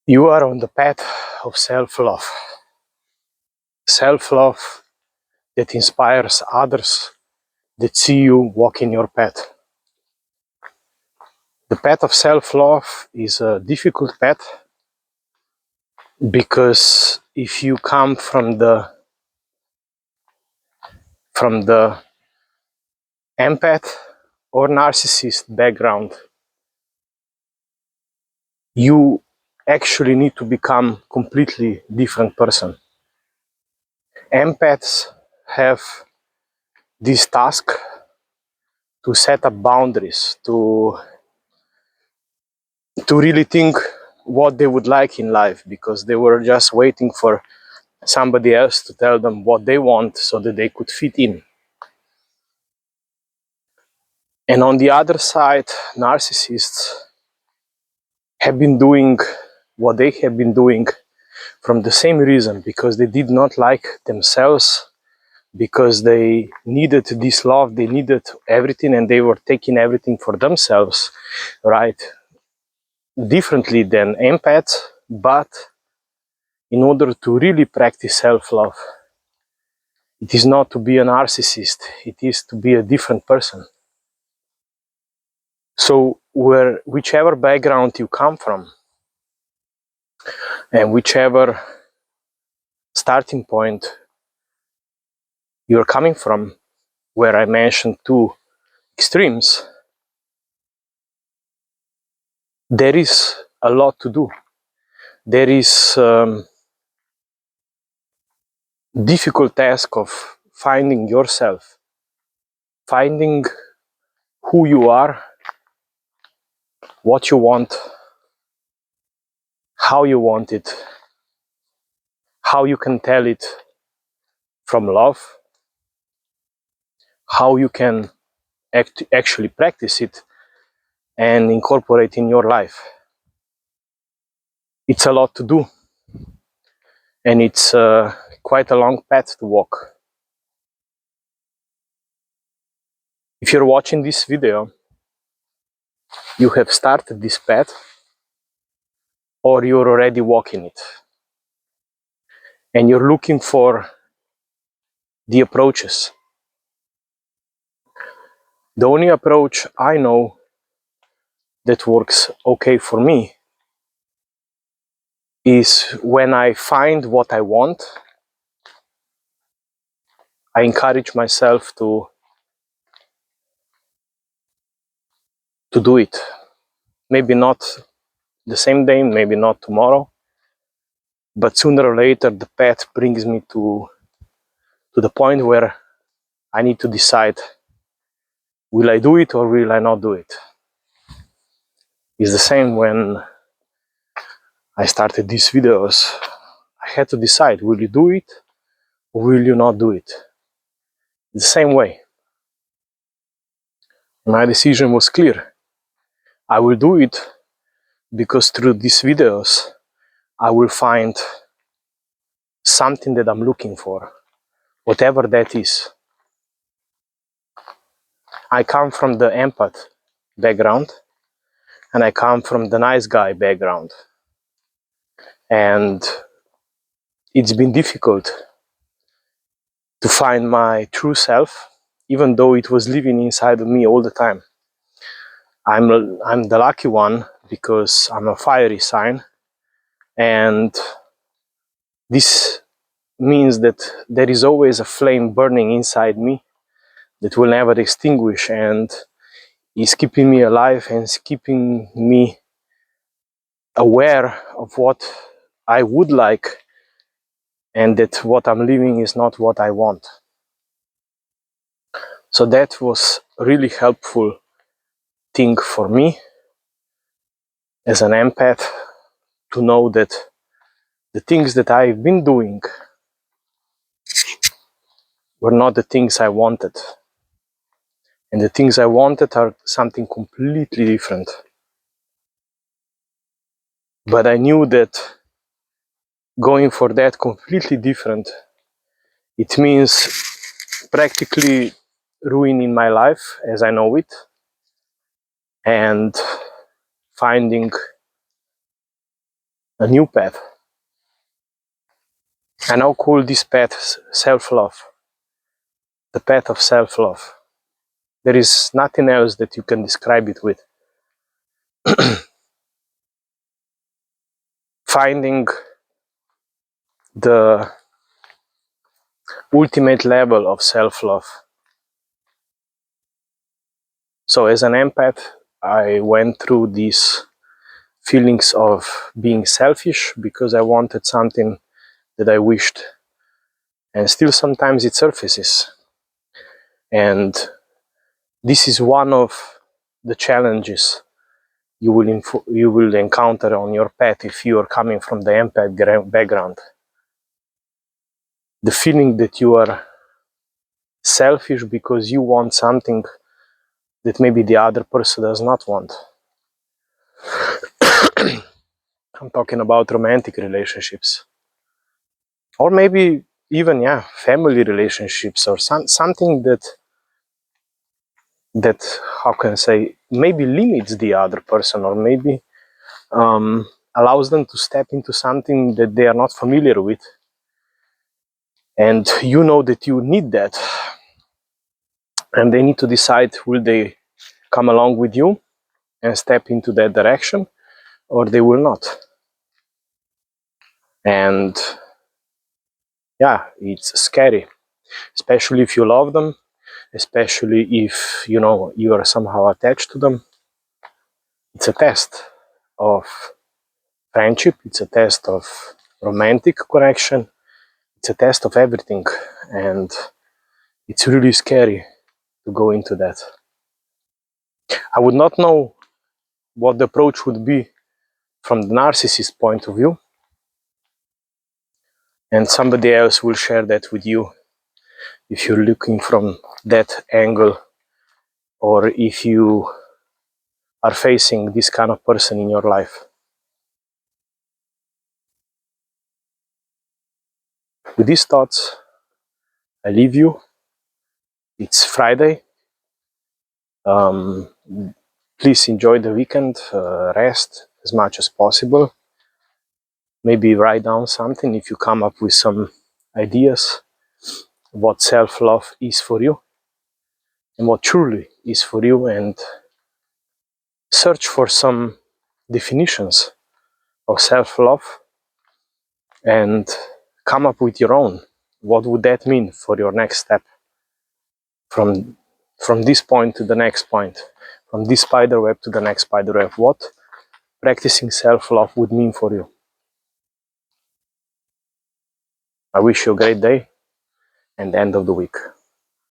You are on the path of self-love. Self-love that inspires others that see you walking your path. The path of self-love is a difficult path because if you come from the empath or narcissist background, you actually need to become completely different person. Empaths have this task to set up boundaries, to really think what they would like in life, because they were just waiting for somebody else to tell them what they want so that they could fit in. And on the other side, narcissists have been doing what they have been doing from the same reason, because they did not like themselves, because they needed this love, they needed everything, and they were taking everything for themselves, right? Differently than empaths, but in order to really practice self-love, it is not to be a narcissist, it is to be a different person. So whichever background you come from, and whichever starting point you're coming from, where I mentioned two extremes, there is a lot to do. There is difficult task of finding yourself, finding who you are, what you want, how you want it, how you can tell it from love, how you can actually practice it and incorporate in your life. It's a lot to do, and it's quite a long path to walk. If you're watching this video, you have started this path, or you're already walking it, and you're looking for the approaches. The only approach I know that works okay for me is when I find what I want, I encourage myself to do it. Maybe not the same day, maybe not tomorrow, but sooner or later the path brings me to the point where I need to decide, will I do it or will I not do it? It's the same when I started these videos. I had to decide, will you do it or will you not do it? The same way. My decision was clear. I will do it because through these videos I will find something that I'm looking for, whatever that is. I come from the empath background, and I come from the nice guy background. And it's been difficult to find my true self, even though it was living inside of me all the time. I'm the lucky one because I'm a fiery sign, and this means that there is always a flame burning inside me that will never extinguish, and is keeping me alive and is keeping me aware of what I would like, and that what I'm living is not what I want. So that was a really helpful thing for me as an empath, to know that the things that I've been doing were not the things I wanted. And the things I wanted are something completely different. But I knew that going for that completely different, it means practically ruining my life as I know it, and finding a new path. I now call this path self-love, the path of self-love. There is nothing else that you can describe it with. Finding the ultimate level of self-love. So as an empath, I went through these feelings of being selfish because I wanted something that I wished, and still sometimes it surfaces. And this is one of the challenges you will encounter on your path if you are coming from the empath background. The feeling that you are selfish because you want something that maybe the other person does not want. I'm talking about romantic relationships, or maybe even family relationships, or something that how can I say, maybe limits the other person, or maybe allows them to step into something that they are not familiar with, and you know that you need that, and they need to decide, will they come along with you and step into that direction, or they will not. And it's scary, especially if you love them, especially if you are somehow attached to them. It's a test of friendship, it's a test of romantic connection, it's a test of everything, and it's really scary to go into that. I would not know what the approach would be from the narcissist point of view, and somebody else will share that with you if you're looking from that angle, or if you are facing this kind of person in your life. With these thoughts, I leave you. It's Friday. Please enjoy the weekend, rest as much as possible. Maybe write down something if you come up with some ideas what self-love is for you and what truly is for you, and search for some definitions of self-love and come up with your own. What would that mean for your next step? From this point to the next point, from this spider web to the next spider web, what practicing self-love would mean for you. I wish you a great day and end of the week.